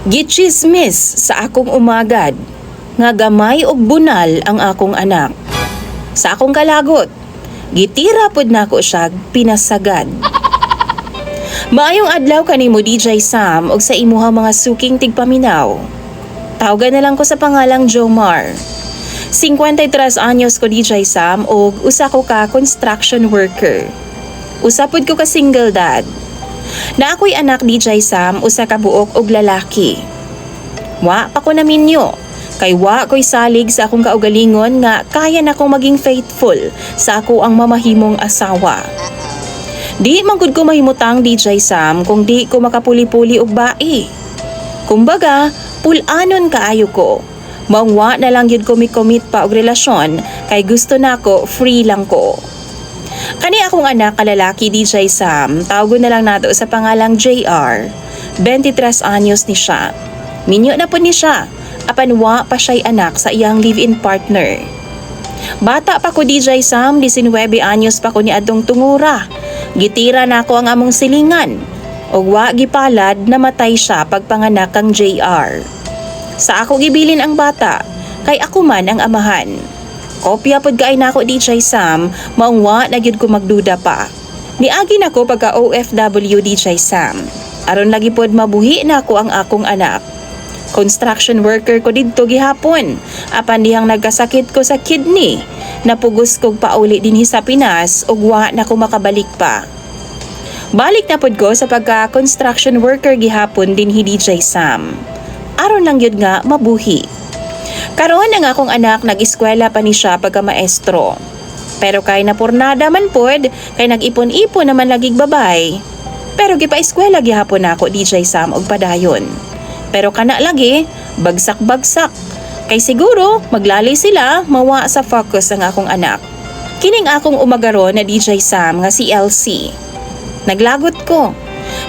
Gichismis sa akong umagad, nga gamay og bunal ang akong anak. Sa akong kalagot, gitira pod nako siya pinasagad. Maayong adlaw kanimo DJ Sam og sa imuha mga suking tigpaminaw. Tawagan na lang ko sa pangalang Jomar. 53 anyos ko DJ Sam og usa ko ka construction worker. Usapod ko ka single dad. Na ako'y anak DJ Sam, usa ka buok og lalaki. Wa pa ko naminyo, kay wa ko'y salig sa akong kaugalingon nga kaya na kong maging faithful sa ako ang mamahimong asawa. Di man gud ko mahimutang DJ Sam kung di ko makapuli-puli og bae. Kumbaga, pulanon kaayo ko. Maungwa na lang yun commit pa og relasyon kay gusto nako free lang ko. Kani akong anak kalalaki DJ Sam, tawagon na lang nato sa pangalang JR. 23 anyos ni siya. Minyo na po ni siya, apan wa pa siya'y anak sa iyang live-in partner. Bata pa ko DJ Sam, 19 anyos pa ko ni adtong tungura. Gitira na ako ang among silingan. Og wa gipalad namatay siya pagpanganak kang JR. Sa ako gibilin ang bata, kay ako man ang amahan. Kopya pod kaay nako DJ Sam, maungwa na gyud ko magduda pa. Niagi nako pagka OFW DJ Sam. Aron lagi pod mabuhi nako ang akong anak. Construction worker ko didto gihapon. Apan dihang nagkasakit ko sa kidney, napugos kog pauli dinhi sa Pinas ug wa na ko makabalik pa. Balik na pod ko sa pagka construction worker gihapon dinhi DJ Sam. Aron lang gyud nga mabuhi. Karon ang akong anak nag-eskwela pa ni siya pagka maestro. Pero kay napurnada man pod, kay nag-ipon-ipon naman lagig babay. Pero gipa-eskwela gihapon ako DJ Sam og padayon. Pero kana lagi, bagsak-bagsak. Kay siguro maglali sila mawa sa focus ang akong anak. Kining akong umagaron na DJ Sam nga si LC. Naglagot ko.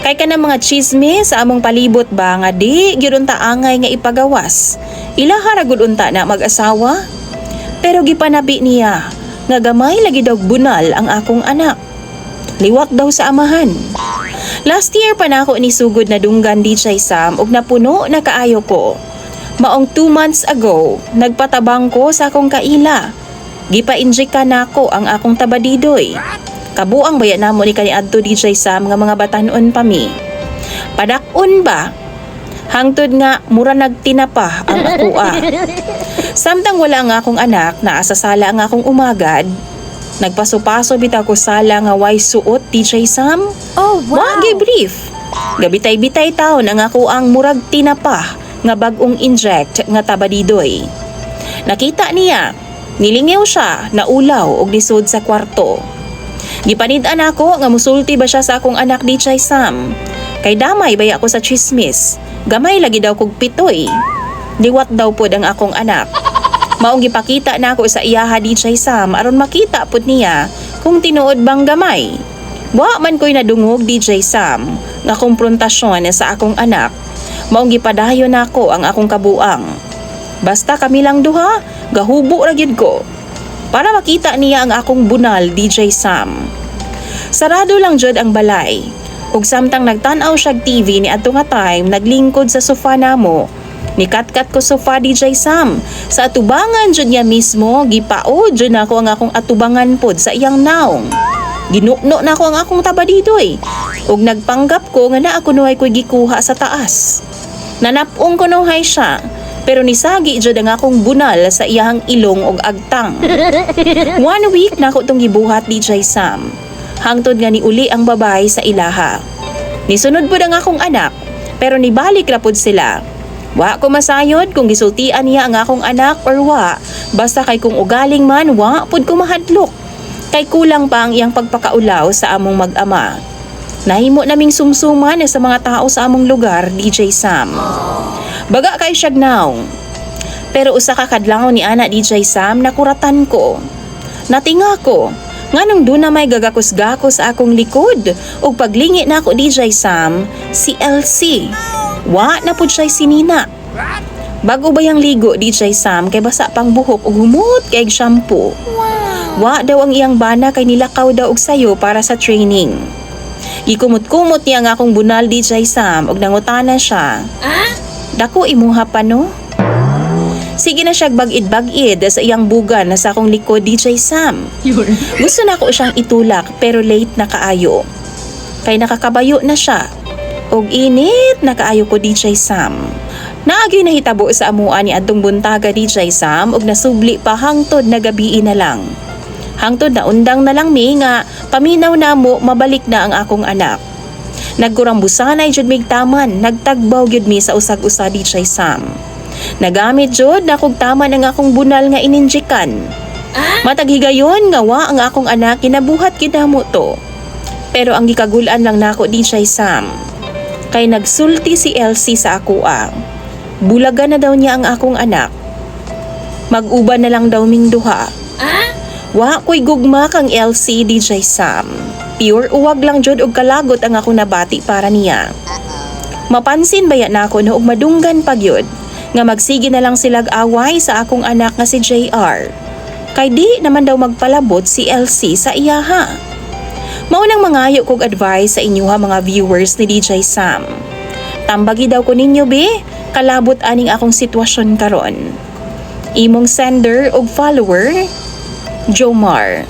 Kay ka mga chismis sa among palibot ba nga di gyud unta angay nga ipagawas. Ilaha ra gud unta na mag-asawa. Pero gipanabi niya nga gamay lagi daw bunal ang akong anak. Liwat daw sa amahan. Last year pa na ako ni sugod na dunggan DJ Sam ug napuno na kaayo ko. Maong 2 months ago, nagpatabang ko sa akong kaila. Gipa-injika nako ang akong tabadidoy. Kabuang baya namo ni kaniadto DJ Sam nga mga batanon pa mi. Padakon ba? Hangtod nga mura nagtinapa ang akua. Samtang wala nga akong anak na asasala ang akong umagad, nagpaso-paso bitaw ko sala nga way suot DJ Sam. Oh, wow! Wagi brief. Gabitay-bitay taon ang ako ang murag tinapa nga bagong inject nga tabadidoy. Nakita niya, nilingaw siya na ulaw og lisod sa kwarto. Gipanid-an ako nga musulti ba siya sa akong anak DJ Sam. Kay damay baya ako sa chismis. Gamay lagi daw kog pitoy. Liwat daw pod ang akong anak. Maong gipakita na ako sa iyaha DJ Sam aron makita pod niya kung tinuod bang gamay. Wa man ko'y nadungog DJ Sam nga komprontasyon sa akong anak. Maong gipadayon nako ang akong kabuang. Basta kami lang duha, gahubo ra gyud ko. Para makita niya ang akong bunal DJ Sam. Sarado lang jud ang balay. Ug samtang nagtan-aw siya TV ni adto nga time, naglingkod sa sofa namo. Nikat-kat ko sofa DJ Sam. Sa atubangan jud niya mismo, gipaod jud nako ang akong atubangan pod sa iyang naong. Ginukno na ko ang akong tabadidoy. Ug nagpanggap ko nga naa kunoy ko'y gikuha sa taas. Nanapong kunohay siya. Pero nisagi jud ang akong bunal sa iyang ilong og agtang. 1 week na ako itong gibuhat DJ Sam. Hangtod nga ni uli ang babae sa ilaha. Nisunod po ang akong anak, pero nibalik ra pud sila. Wa ko masayod kung gisultian niya ang akong anak or wa, basta kay kung ugaling man wa pud ko mahadlok. Kay kulang pa ang iyang pagpakaulaw sa among mag-ama. Nahimo naming sumsuman sa mga tao sa among lugar DJ Sam. Baga kay siya naong. Pero usa ka kadlaw ni ana DJ Sam nakuratan ko. Natinga ko. Nganong doon na may gagakos-gakos sa akong likod. Ug paglingi na ako DJ Sam, si LC. Wa na pud siya'y sinina. Bago ba yang ligo DJ Sam kay basa pang buhok ug humot kay shampoo. Wa daw ang iyang bana kay nilakaw daw og sayo para sa training. Gikumot-kumot niya ang akong bunal DJ Sam ug nangutana siya. Dako imuha pa no? Sige na siya bagid-bagid sa iyang bugan na sa akong likod, DJ Sam. Gusto na ko siyang itulak pero late na kaayo. Kay nakakabayo na siya. Og init na kaayo ko, DJ Sam. Naagyoy nahitabo sa amuan ni adtong buntaga, DJ Sam, og nasubli pa hangtod na gabi na lang. Hangtod na undang na lang mi nga paminaw na mo mabalik na ang akong anak. Nagkurambusanay jud mig taman, nagtagbaw gyud mi sa usag-usa, DJ Sam. Nagamit jud na kog taman ang akong bunal nga ininjikan. Matag higayon nga wa ang akong anak kinabuhat kinamo to. Pero ang gikagulan lang nako, DJ Sam, kay nagsulti si Elsie sa ako bulaga na daw niya ang akong anak. Mag-uban na lang daw ming duha. Wa ko'y gugma kang Elsie, DJ Sam. Pure uwag lang jud og kalagot ang akong nabati para niya. Mapansin baya nako na og madunggan pagyud nga magsige na lang silag away sa akong anak nga si JR. Kay di naman daw magpalabot si Elsie sa iyaha. Maunang mangayo kog advice sa inyo ha, mga viewers ni DJ Sam. Tambagi daw ko ninyo be, kalabot aning akong sitwasyon karon. Imong sender og follower, Jomar.